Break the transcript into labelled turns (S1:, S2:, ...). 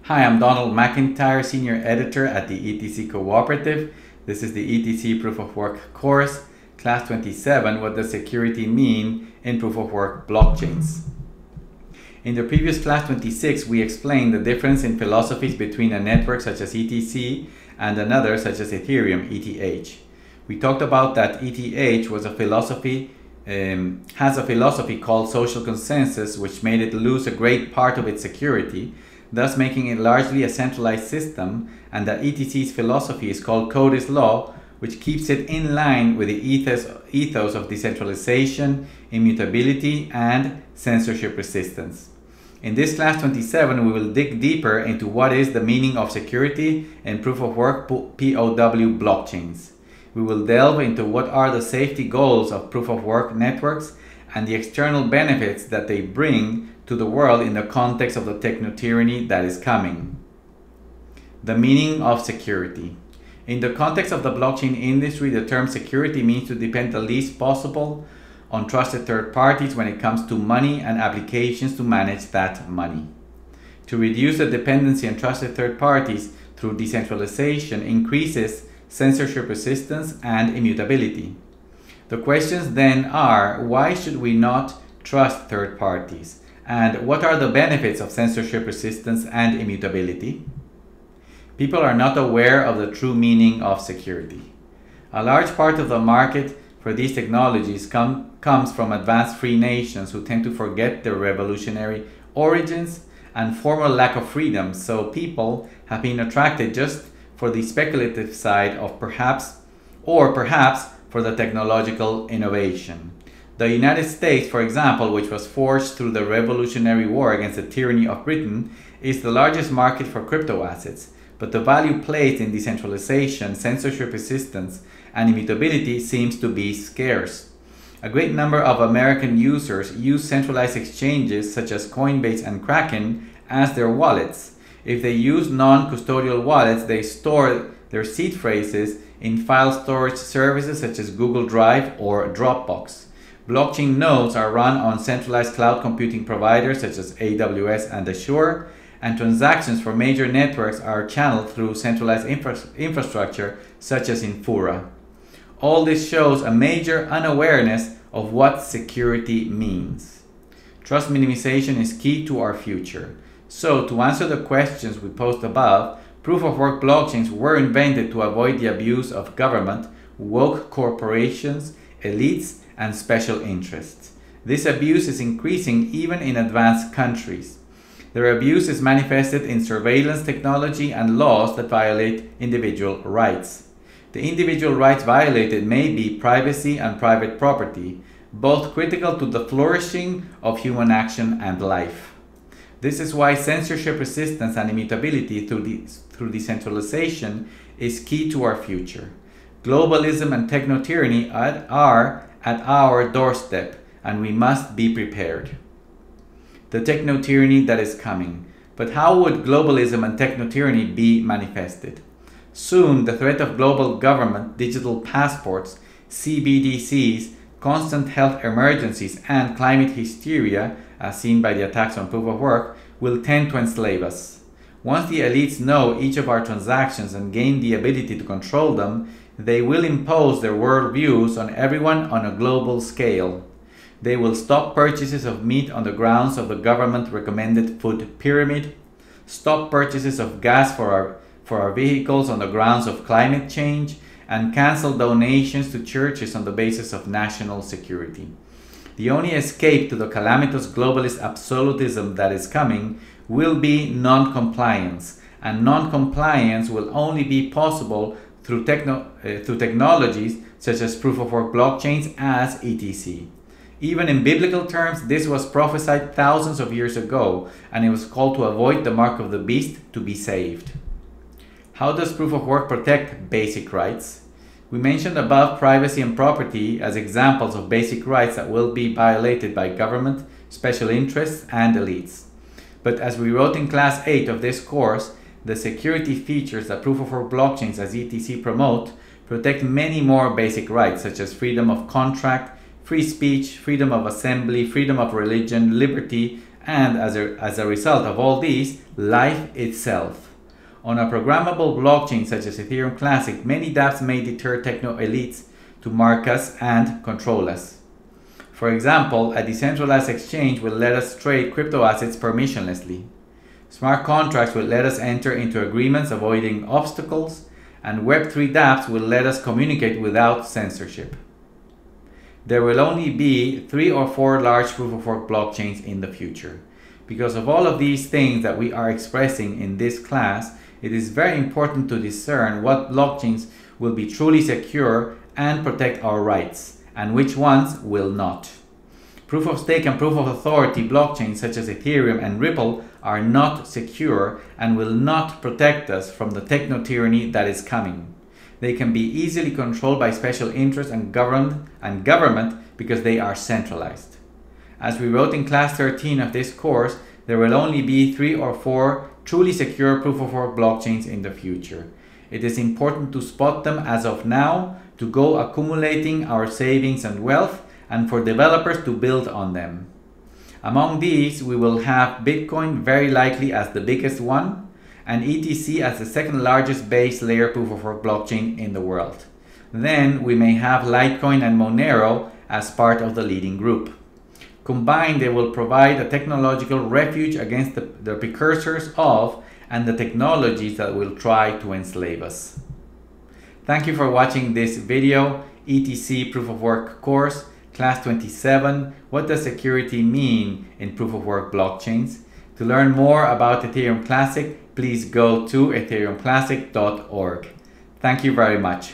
S1: Hi, I'm Donald McIntyre, Senior Editor at the ETC Cooperative. This is the ETC Proof of Work course, Class 27, What Does Security Mean in Proof of Work Blockchains? In the previous Class 26, we explained the difference in philosophies between a network such as ETC and another such as Ethereum, ETH. We talked about that ETH was a philosophy has a philosophy called social consensus, which made it lose a great part of its security, thus making it largely a centralized system, and that ETC's philosophy is called code is law, which keeps it in line with the ethos of decentralization, immutability, and censorship resistance. In this Class 27, we will dig deeper into what is the meaning of security in proof of work POW blockchains. We will delve into what are the safety goals of proof of work networks and the external benefits that they bring to the world in the context of the techno tyranny that is coming. The meaning of security. In the context of the blockchain industry, the term security means to depend the least possible on trusted third parties when it comes to money and applications to manage that money. To reduce the dependency on trusted third parties through decentralization increases censorship resistance and immutability. The questions then are, why should we not trust third parties? And what are the benefits of censorship resistance and immutability? People are not aware of the true meaning of security. A large part of the market for these technologies comes from advanced free nations who tend to forget their revolutionary origins and former lack of freedom, so people have been attracted just for the speculative side of perhaps for the technological innovation. The United States, for example, which was forged through the Revolutionary War against the tyranny of Britain, is the largest market for crypto assets, but the value placed in decentralization, censorship resistance, and immutability seems to be scarce. A great number of American users use centralized exchanges such as Coinbase and Kraken as their wallets. If they use non-custodial wallets, they store their seed phrases in file storage services such as Google Drive or Dropbox. Blockchain nodes are run on centralized cloud computing providers such as AWS and Azure, and transactions for major networks are channeled through centralized infrastructure such as Infura. All this shows a major unawareness of what security means. Trust minimization is key to our future. So, to answer the questions we posed above, proof of work blockchains were invented to avoid the abuse of government, woke corporations, elites, and special interests. This abuse is increasing even in advanced countries. Their abuse is manifested in surveillance technology and laws that violate individual rights. The individual rights violated may be privacy and private property, both critical to the flourishing of human action and life. This is why censorship resistance and immutability through decentralization is key to our future. Globalism and techno tyranny are at our doorstep, and we must be prepared. The techno tyranny that is coming. But how would globalism and techno tyranny be manifested? Soon, the threat of global government, digital passports, CBDCs, constant health emergencies, and climate hysteria, as seen by the attacks on proof of work, will tend to enslave us. Once the elites know each of our transactions and gain the ability to control them, they will impose their worldviews on everyone on a global scale. They will stop purchases of meat on the grounds of the government-recommended food pyramid, stop purchases of gas for our vehicles on the grounds of climate change, and cancel donations to churches on the basis of national security. The only escape to the calamitous globalist absolutism that is coming will be non-compliance, and non-compliance will only be possible through technologies such as proof of work blockchains as ETC. Even in biblical terms, this was prophesied thousands of years ago, and it was called to avoid the mark of the beast to be saved. How does proof of work protect basic rights? We mentioned above privacy and property as examples of basic rights that will be violated by government, special interests, and elites. But as we wrote in Class 8 of this course, the security features that proof of work blockchains as ETC promote protect many more basic rights such as freedom of contract, free speech, freedom of assembly, freedom of religion, liberty, and as a result of all these, life itself. On a programmable blockchain such as Ethereum Classic, many dApps may deter techno elites to mark us and control us. For example, a decentralized exchange will let us trade crypto assets permissionlessly. Smart contracts will let us enter into agreements avoiding obstacles, and Web3 dApps will let us communicate without censorship. There will only be 3 or 4 large proof-of-work blockchains in the future. Because of all of these things that we are expressing in this class, it is very important to discern what blockchains will be truly secure and protect our rights, and which ones will not. Proof-of-stake and proof-of-authority blockchains such as Ethereum and Ripple are not secure and will not protect us from the techno tyranny that is coming. They can be easily controlled by special interests and government because they are centralized. As we wrote in class 13 of this course, there will only be 3 or 4 truly secure proof-of-work blockchains in the future. It is important to spot them as of now, to go accumulating our savings and wealth, and for developers to build on them. Among these, we will have Bitcoin very likely as the biggest one, and ETC as the second largest base layer proof-of-work blockchain in the world. Then we may have Litecoin and Monero as part of the leading group. Combined, they will provide a technological refuge against the precursors of and the technologies that will try to enslave us. Thank you for watching this video, ETC Proof-of-Work course, Class 27, What does security mean in proof-of-work blockchains? To learn more about Ethereum Classic, please go to ethereumclassic.org. Thank you very much.